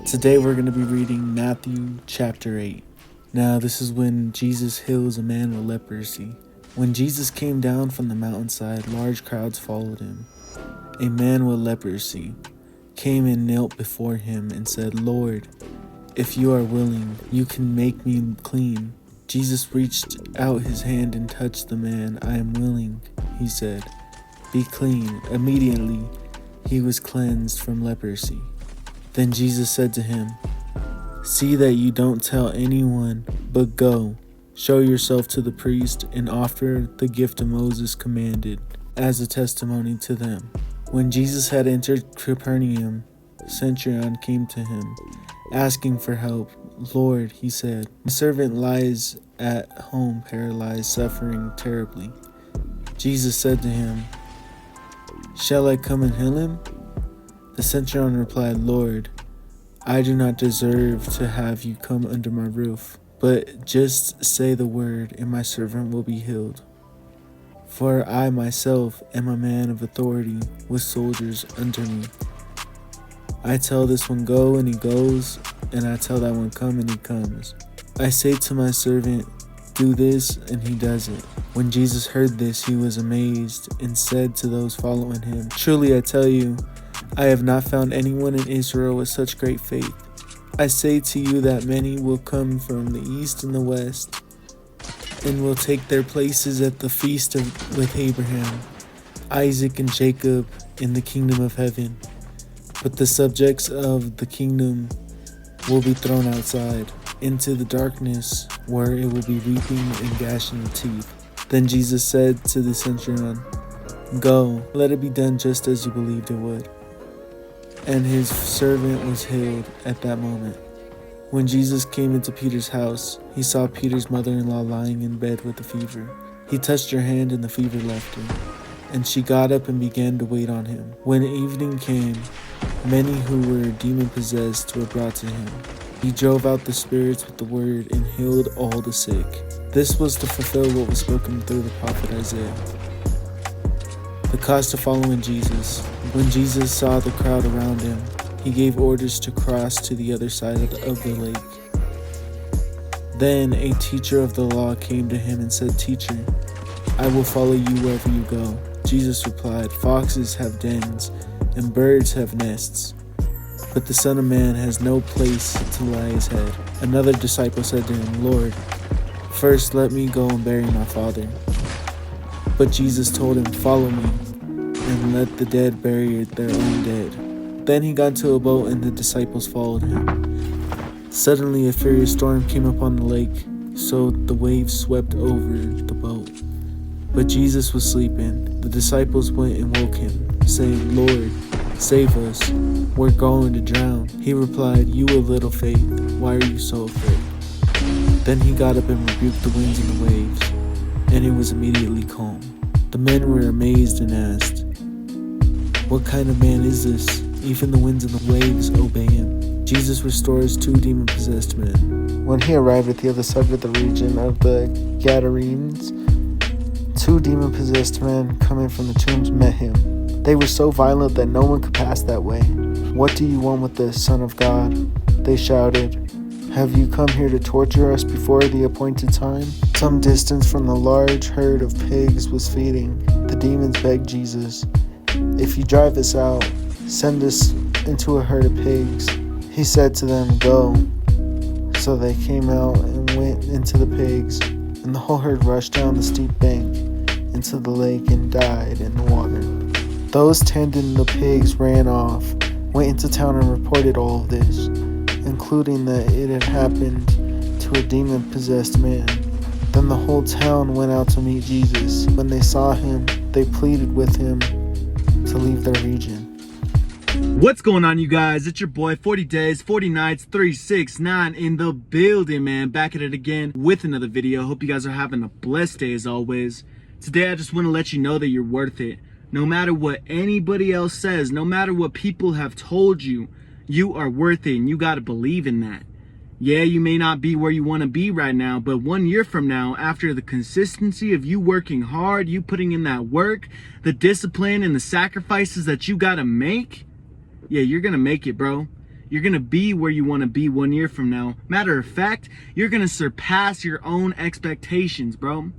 Today we're going to be reading Matthew chapter 8. Now this is when Jesus heals a man with leprosy. When Jesus came down from the mountainside, large crowds followed him. A man with leprosy came and knelt before him and said, "Lord, if you are willing, you can make me clean." Jesus reached out his hand and touched the man. "I am willing," he said. "Be clean." Immediately he was cleansed from leprosy. Then Jesus said to him, "See that you don't tell anyone, but go, show yourself to the priest, and offer the gift of Moses commanded as a testimony to them." When Jesus had entered Capernaum, a centurion came to him, asking for help. "Lord," he said, "my servant lies at home paralyzed, suffering terribly." Jesus said to him, "Shall I come and heal him?" The centurion replied, "Lord, I do not deserve to have you come under my roof, but just say the word, and my servant will be healed. For I myself am a man of authority, with soldiers under me. I tell this one, go, and he goes, and I tell that one, come, and he comes. I say to my servant, do this, and he does it." When Jesus heard this, he was amazed, and said to those following him, "Truly I tell you, I have not found anyone in Israel with such great faith. I say to you that many will come from the east and the west, and will take their places at the feast with Abraham, Isaac, and Jacob in the kingdom of heaven. But the subjects of the kingdom will be thrown outside, into the darkness, where it will be weeping and gnashing of teeth." Then Jesus said to the centurion, "Go, let it be done just as you believed it would." And his servant was healed at that moment. When Jesus came into Peter's house, he saw Peter's mother-in-law lying in bed with a fever. He touched her hand, and the fever left her, and she got up and began to wait on him. When evening came, many who were demon-possessed were brought to him. He drove out the spirits with the word and healed all the sick. This was to fulfill what was spoken through the prophet Isaiah. The cost of following Jesus. When Jesus saw the crowd around him, he gave orders to cross to the other side of the lake. Then a teacher of the law came to him and said, "Teacher, I will follow you wherever you go." Jesus replied, "Foxes have dens, and birds have nests, but the Son of Man has no place to lay his head." Another disciple said to him, "Lord, first let me go and bury my father." But Jesus told him, "Follow me, and let the dead bury their own dead." Then he got into a boat, and the disciples followed him. Suddenly a furious storm came upon the lake, so the waves swept over the boat. But Jesus was sleeping. The disciples went and woke him, saying, "Lord, save us, we're going to drown." He replied, "You of little faith, why are you so afraid?" Then he got up and rebuked the winds and the waves, and it was immediately calm. The men were amazed and asked, "What kind of man is this? Even the winds and the waves obey him." Jesus restores two demon-possessed men. When he arrived at the other side of the region of the Gadarenes, two demon-possessed men coming from the tombs met him. They were so violent that no one could pass that way. "What do you want with the Son of God?" they shouted. "Have you come here to torture us before the appointed time?" Some distance from the large herd of pigs was feeding. The demons begged Jesus, "If you drive us out, send us into a herd of pigs." He said to them, "Go." So they came out and went into the pigs, and the whole herd rushed down the steep bank into the lake and died in the water. Those tending the pigs ran off, went into town and reported all of this, including that it had happened to a demon-possessed man. Then the whole town went out to meet Jesus. When they saw him, they pleaded with him to leave their region. What's going on, you guys? It's your boy 40 Days, 40 Nights, 369 in the building, man. Back at it again with another video. Hope you guys are having a blessed day as always. Today I just want to let you know that you're worth it. No matter what anybody else says, no matter what people have told you, you are worth it, and you got to believe in that. Yeah, you may not be where you want to be right now, but 1 year from now, after the consistency of you working hard, you putting in that work, the discipline and the sacrifices that you got to make, yeah, you're going to make it, bro. You're going to be where you want to be 1 year from now. Matter of fact, you're going to surpass your own expectations, bro.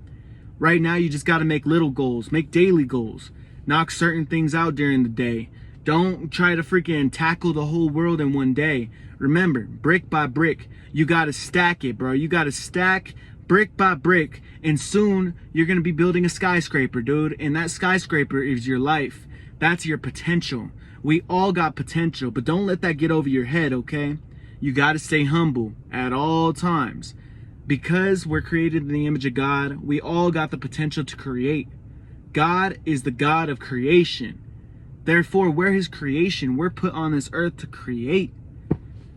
Right now, you just got to make little goals, make daily goals, knock certain things out during the day. Don't try to freaking tackle the whole world in 1 day. Remember, brick by brick, you got to stack it, bro. You got to stack brick by brick, and soon you're going to be building a skyscraper, dude. And that skyscraper is your life. That's your potential. We all got potential, but don't let that get over your head, okay? You got to stay humble at all times. Because we're created in the image of God, we all got the potential to create. God is the God of creation. Therefore, we're his creation. We're put on this earth to create.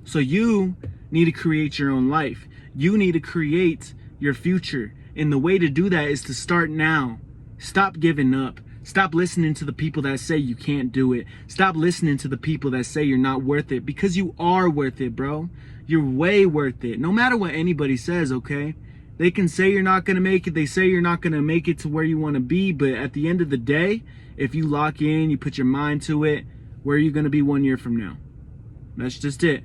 So you need to create your own life. You need to create your future. And the way to do that is to start now. Stop giving up. Stop listening to the people that say you can't do it. Stop listening to the people that say you're not worth it, because you are worth it, bro. You're way worth it. No matter what anybody says, okay? They can say you're not going to make it. They say you're not going to make it to where you want to be. But at the end of the day, if you lock in, you put your mind to it, where are you going to be 1 year from now? That's just it.